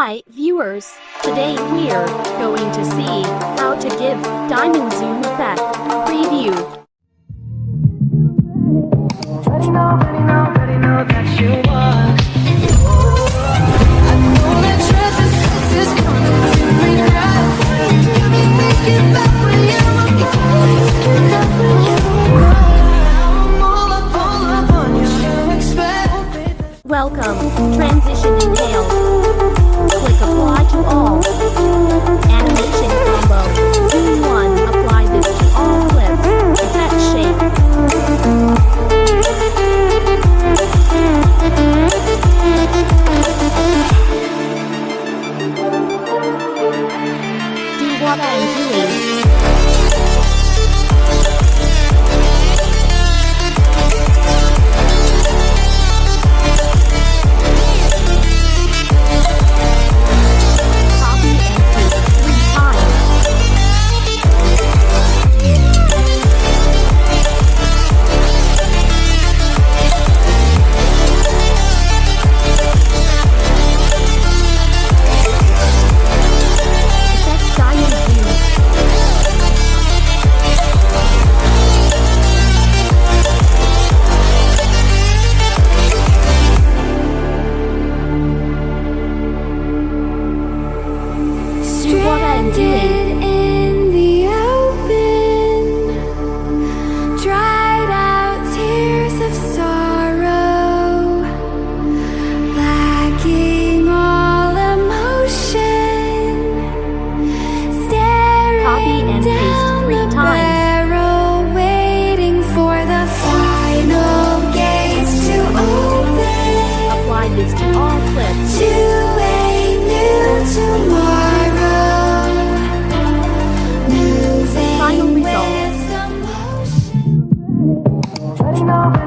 Hi, viewers. Today we're going to see how to give diamond zoom effect. Preview. Already know that you are. I know that trust is coming to me right. You be thinking back when you were I'm all up on you. You expect. Welcome. Transition inhale. Click apply to all. Animation combo. Zoom 1. Apply this to all clips. Effect shake. Do what I'm doing. Copy and paste 3 times. Effect diamond zoom. Do what I'm doing. In the open, dried out tears of sorrow, lacking all emotion, staring Copy and paste down 3 the times. barrel, waiting for the final gates to open Apply this to all clips. to a new tomorrow. Final Moving result. with the motion.